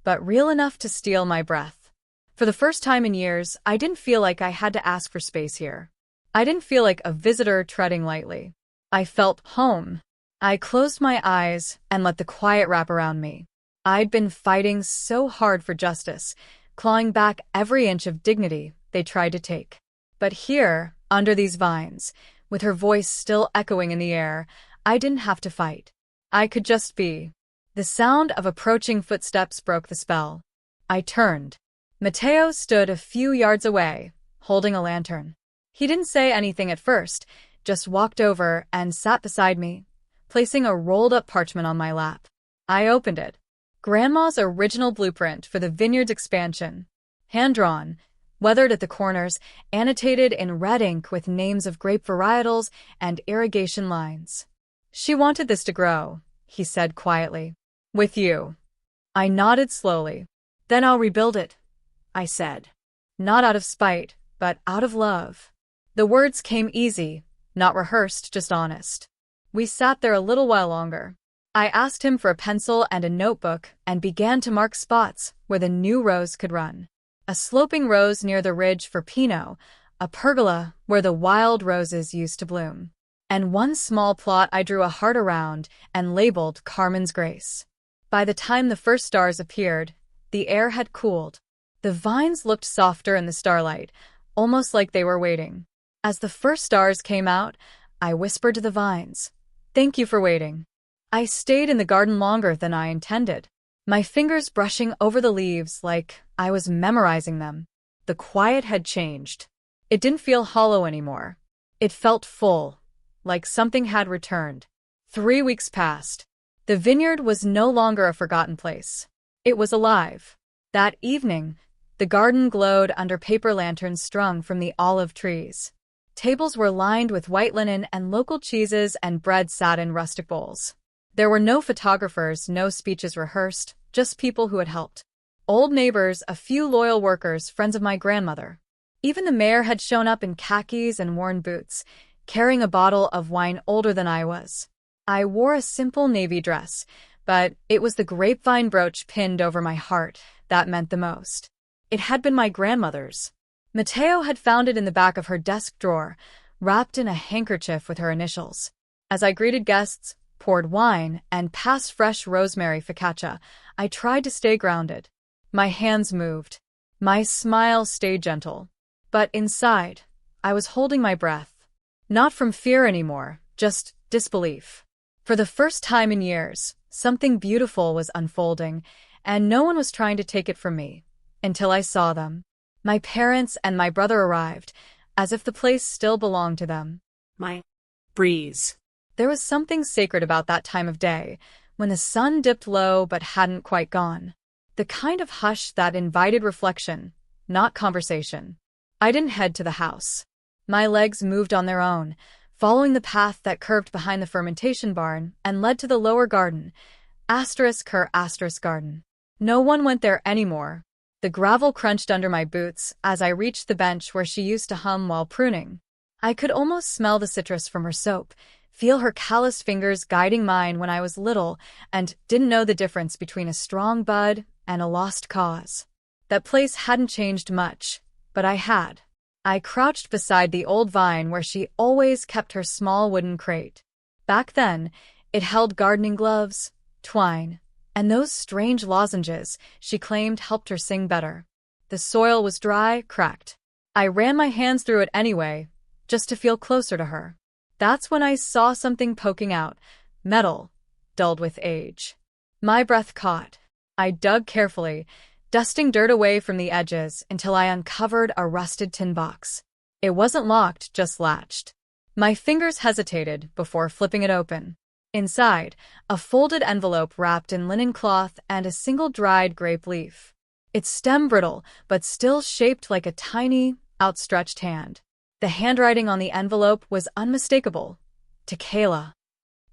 but real enough to steal my breath. For the first time in years, I didn't feel like I had to ask for space here. I didn't feel like a visitor treading lightly. I felt home. I closed my eyes and let the quiet wrap around me. I'd been fighting so hard for justice, clawing back every inch of dignity they tried to take. But here, under these vines, with her voice still echoing in the air, I didn't have to fight. I could just be. The sound of approaching footsteps broke the spell. I turned. Mateo stood a few yards away, holding a lantern. He didn't say anything at first, just walked over and sat beside me, placing a rolled-up parchment on my lap. I opened it. Grandma's original blueprint for the vineyard's expansion. Hand-drawn, weathered at the corners, annotated in red ink with names of grape varietals and irrigation lines. She wanted this to grow, he said quietly. With you. I nodded slowly. Then I'll rebuild it, I said. Not out of spite, but out of love. The words came easy, not rehearsed, just honest. We sat there a little while longer. I asked him for a pencil and a notebook and began to mark spots where the new rows could run. A sloping rose near the ridge for Pinot, a pergola where the wild roses used to bloom. And one small plot I drew a heart around and labeled Carmen's Grace. By the time the first stars appeared, the air had cooled. The vines looked softer in the starlight, almost like they were waiting. As the first stars came out, I whispered to the vines, "Thank you for waiting." I stayed in the garden longer than I intended, my fingers brushing over the leaves like I was memorizing them. The quiet had changed. It didn't feel hollow anymore. It felt full, like something had returned. 3 weeks passed. The vineyard was no longer a forgotten place. It was alive. That evening, the garden glowed under paper lanterns strung from the olive trees. Tables were lined with white linen and local cheeses, and bread sat in rustic bowls. There were no photographers, no speeches rehearsed, just people who had helped. Old neighbors, a few loyal workers, friends of my grandmother. Even the mayor had shown up in khakis and worn boots, carrying a bottle of wine older than I was. I wore a simple navy dress, but it was the grapevine brooch pinned over my heart that meant the most. It had been my grandmother's. Mateo had found it in the back of her desk drawer, wrapped in a handkerchief with her initials. As I greeted guests, poured wine, and passed fresh rosemary focaccia, I tried to stay grounded. My hands moved. My smile stayed gentle. But inside, I was holding my breath. Not from fear anymore, just disbelief. For the first time in years, something beautiful was unfolding, and no one was trying to take it from me, until I saw them. My parents and my brother arrived, as if the place still belonged to them. My breeze. There was something sacred about that time of day, when the sun dipped low but hadn't quite gone. The kind of hush that invited reflection, not conversation. I didn't head to the house. My legs moved on their own, following the path that curved behind the fermentation barn and led to the lower garden, *her* garden. No one went there anymore. The gravel crunched under my boots as I reached the bench where she used to hum while pruning. I could almost smell the citrus from her soap, feel her calloused fingers guiding mine when I was little and didn't know the difference between a strong bud and a lost cause. That place hadn't changed much, but I had. I crouched beside the old vine where she always kept her small wooden crate. Back then, it held gardening gloves, twine, and those strange lozenges she claimed helped her sing better. The soil was dry, cracked. I ran my hands through it anyway, just to feel closer to her. That's when I saw something poking out, metal, dulled with age. My breath caught. I dug carefully, dusting dirt away from the edges until I uncovered a rusted tin box. It wasn't locked, just latched. My fingers hesitated before flipping it open. Inside, a folded envelope wrapped in linen cloth and a single dried grape leaf. Its stem brittle, but still shaped like a tiny, outstretched hand. The handwriting on the envelope was unmistakable. To Kayla.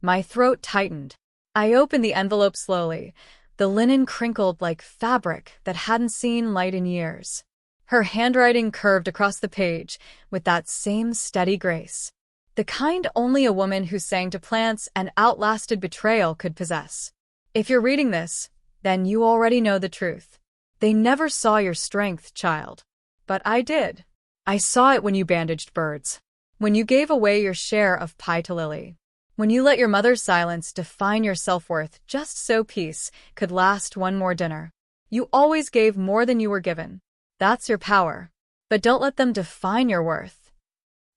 My throat tightened. I opened the envelope slowly. The linen crinkled like fabric that hadn't seen light in years. Her handwriting curved across the page with that same steady grace. The kind only a woman who sang to plants and outlasted betrayal could possess. If you're reading this, then you already know the truth. They never saw your strength, child. But I did. I saw it when you bandaged birds. When you gave away your share of pie to Lily. When you let your mother's silence define your self-worth just so peace could last one more dinner. You always gave more than you were given. That's your power. But don't let them define your worth.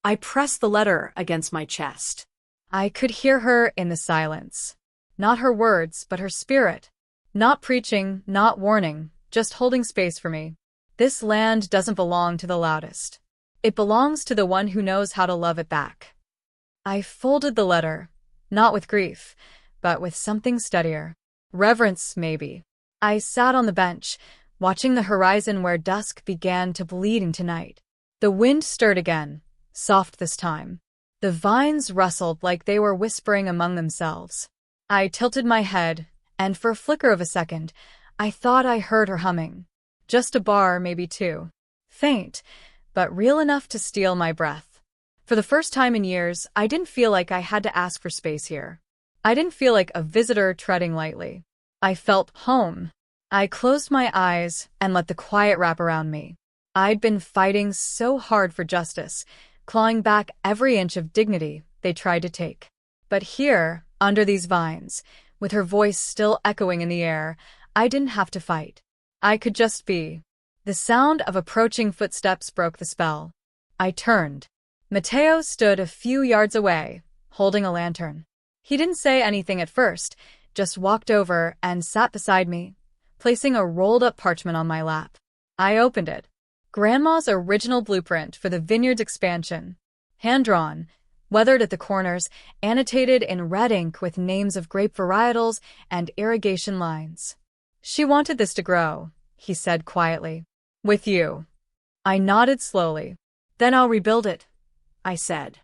I pressed the letter against my chest. I could hear her in the silence. Not her words, but her spirit. Not preaching, not warning, just holding space for me. This land doesn't belong to the loudest. It belongs to the one who knows how to love it back. I folded the letter, not with grief, but with something steadier. Reverence, maybe. I sat on the bench, watching the horizon where dusk began to bleed into night. The wind stirred again, soft this time. The vines rustled like they were whispering among themselves. I tilted my head, and for a flicker of a second, I thought I heard her humming. Just a bar, maybe two. Faint, but real enough to steal my breath. For the first time in years, I didn't feel like I had to ask for space here. I didn't feel like a visitor treading lightly. I felt home. I closed my eyes and let the quiet wrap around me. I'd been fighting so hard for justice, clawing back every inch of dignity they tried to take. But here, under these vines, with her voice still echoing in the air, I didn't have to fight. I could just be. The sound of approaching footsteps broke the spell. I turned. Mateo stood a few yards away, holding a lantern. He didn't say anything at first, just walked over and sat beside me, placing a rolled-up parchment on my lap. I opened it. Grandma's original blueprint for the vineyard's expansion. Hand-drawn, weathered at the corners, annotated in red ink with names of grape varietals and irrigation lines. She wanted this to grow, he said quietly. With you. I nodded slowly. Then I'll rebuild it, I said.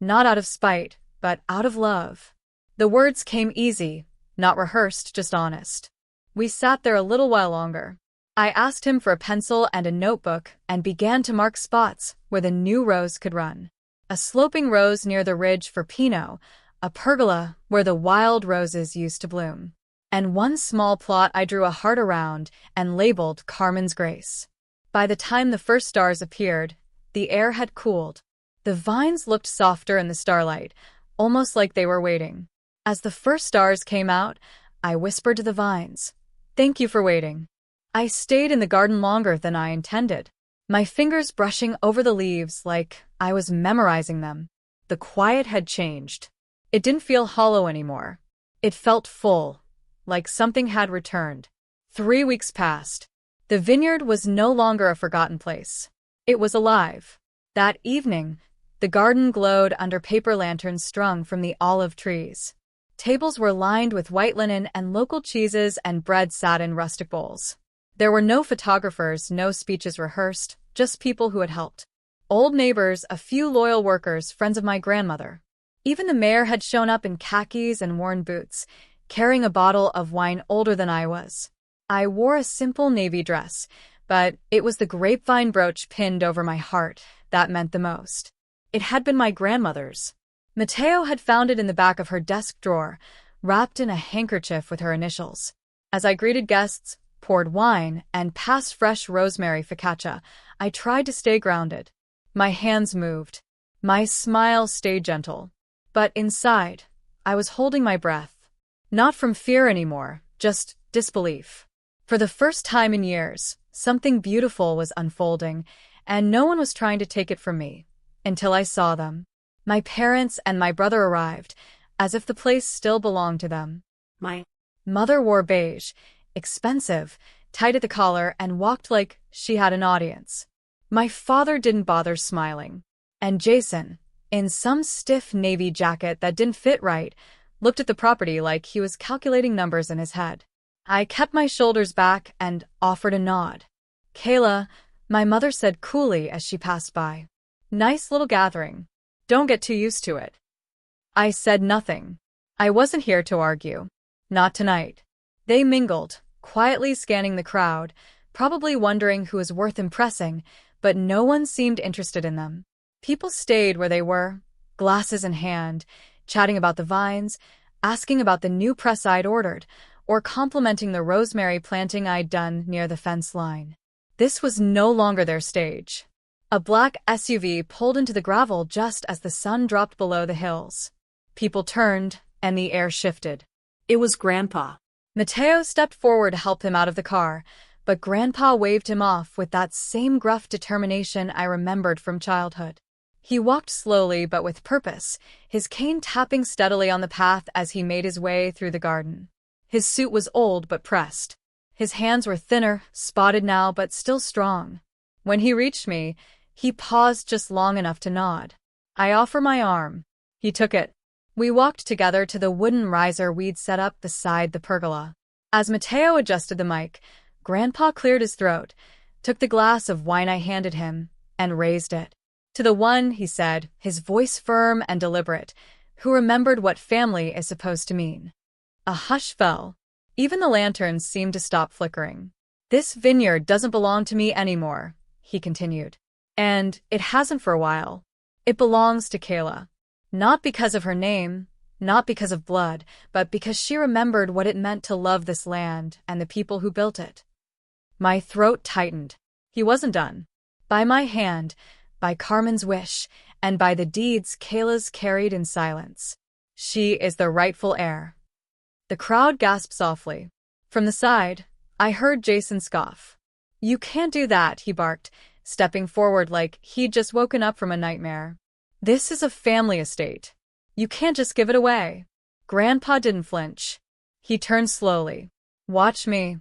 Not out of spite, but out of love. The words came easy, not rehearsed, just honest. We sat there a little while longer. I asked him for a pencil and a notebook and began to mark spots where the new rows could run. A sloping rose near the ridge for Pinot, a pergola where the wild roses used to bloom. And one small plot I drew a heart around and labeled Carmen's Grace. By the time the first stars appeared, the air had cooled. The vines looked softer in the starlight, almost like they were waiting. As the first stars came out, I whispered to the vines, "Thank you for waiting." I stayed in the garden longer than I intended, my fingers brushing over the leaves like I was memorizing them. The quiet had changed. It didn't feel hollow anymore. It felt full, like something had returned. 3 weeks passed. The vineyard was no longer a forgotten place. It was alive. That evening, the garden glowed under paper lanterns strung from the olive trees. Tables were lined with white linen and local cheeses, and bread sat in rustic bowls. There were no photographers, no speeches rehearsed, just people who had helped. Old neighbors, a few loyal workers, friends of my grandmother. Even the mayor had shown up in khakis and worn boots, carrying a bottle of wine older than I was. I wore a simple navy dress, but it was the grapevine brooch pinned over my heart that meant the most. It had been my grandmother's. Mateo had found it in the back of her desk drawer, wrapped in a handkerchief with her initials. As I greeted guests, poured wine, and passed fresh rosemary focaccia, I tried to stay grounded. My hands moved. My smile stayed gentle. But inside, I was holding my breath. Not from fear anymore, just disbelief. For the first time in years, something beautiful was unfolding, and no one was trying to take it from me. Until I saw them. My parents and my brother arrived, as if the place still belonged to them. My mother wore beige, expensive, tight at the collar, and walked like she had an audience. My father didn't bother smiling. And Jason, in some stiff navy jacket that didn't fit right, looked at the property like he was calculating numbers in his head. I kept my shoulders back and offered a nod. "Kayla," my mother said coolly as she passed by. "Nice little gathering. Don't get too used to it." I said nothing. I wasn't here to argue. Not tonight. They mingled, quietly scanning the crowd, probably wondering who was worth impressing, but no one seemed interested in them. People stayed where they were, glasses in hand, chatting about the vines, asking about the new press I'd ordered, or complimenting the rosemary planting I'd done near the fence line. This was no longer their stage. A black SUV pulled into the gravel just as the sun dropped below the hills. People turned, and the air shifted. It was Grandpa. Mateo stepped forward to help him out of the car, but Grandpa waved him off with that same gruff determination I remembered from childhood. He walked slowly but with purpose, his cane tapping steadily on the path as he made his way through the garden. His suit was old but pressed. His hands were thinner, spotted now, but still strong. When he reached me, he paused just long enough to nod. I offered my arm. He took it. We walked together to the wooden riser we'd set up beside the pergola. As Mateo adjusted the mic, Grandpa cleared his throat, took the glass of wine I handed him, and raised it. "To the one," he said, his voice firm and deliberate, "who remembered what family is supposed to mean." A hush fell. Even the lanterns seemed to stop flickering. "This vineyard doesn't belong to me anymore," he continued. "And it hasn't for a while. It belongs to Kayla. Not because of her name, not because of blood, but because she remembered what it meant to love this land and the people who built it." My throat tightened. He wasn't done. "By my hand, by Carmen's wish, and by the deeds Kayla's carried in silence. She is the rightful heir." The crowd gasped softly. From the side, I heard Jason scoff. "You can't do that," he barked, stepping forward like he'd just woken up from a nightmare. "This is a family estate. You can't just give it away." Grandpa didn't flinch. He turned slowly. "Watch me."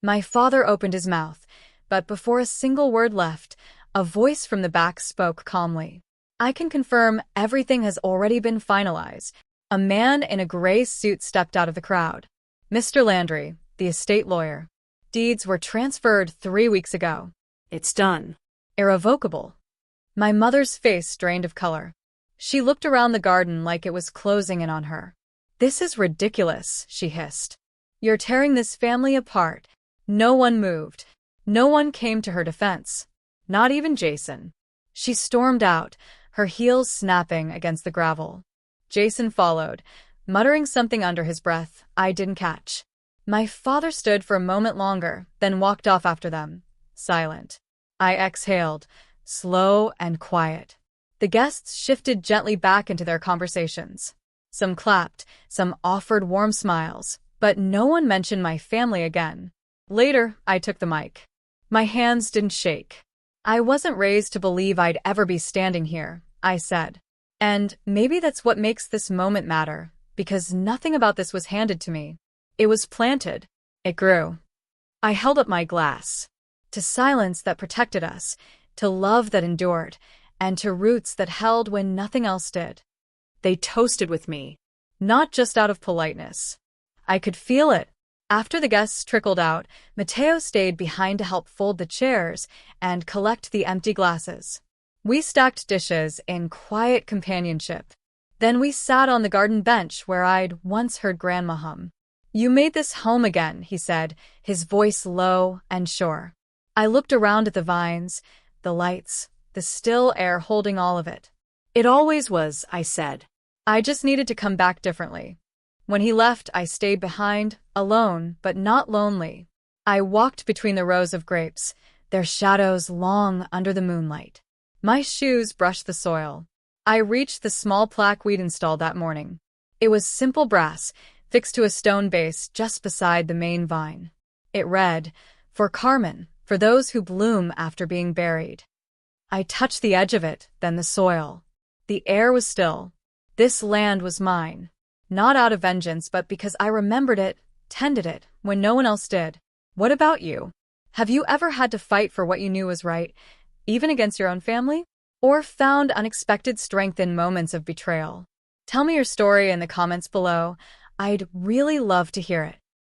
My father opened his mouth, but before a single word left, a voice from the back spoke calmly. "I can confirm everything has already been finalized." A man in a gray suit stepped out of the crowd. "Mr. Landry, the estate lawyer. Deeds were transferred 3 weeks ago." "It's done." "Irrevocable." My mother's face drained of color. She looked around the garden like it was closing in on her. "This is ridiculous," she hissed. "You're tearing this family apart." No one moved. No one came to her defense. Not even Jason. She stormed out, her heels snapping against the gravel. Jason followed, muttering something under his breath I didn't catch. My father stood for a moment longer, then walked off after them, silent. I exhaled, slow and quiet. The guests shifted gently back into their conversations. Some clapped, some offered warm smiles, but no one mentioned my family again. Later, I took the mic. My hands didn't shake. "I wasn't raised to believe I'd ever be standing here," I said. "And maybe that's what makes this moment matter, because nothing about this was handed to me. It was planted. It grew." I held up my glass. To silence that protected us, to love that endured, and to roots that held when nothing else did. They toasted with me. Not just out of politeness. I could feel it. After the guests trickled out, Mateo stayed behind to help fold the chairs and collect the empty glasses. We stacked dishes in quiet companionship. Then we sat on the garden bench where I'd once heard Grandma hum. "You made this home again," he said, his voice low and sure. I looked around at the vines, the lights, the still air holding all of it. "It always was," I said. I just needed to come back differently. When he left, I stayed behind, alone, but not lonely. I walked between the rows of grapes, their shadows long under the moonlight. My shoes brushed the soil. I reached the small plaque we'd installed that morning. It was simple brass, fixed to a stone base just beside the main vine. It read, "For Carmen, for those who bloom after being buried." I touched the edge of it, then the soil. The air was still. This land was mine. Not out of vengeance, but because I remembered it, tended it, when no one else did. What about you? Have you ever had to fight for what you knew was right, even against your own family? Or found unexpected strength in moments of betrayal? Tell me your story in the comments below. I'd really love to hear it.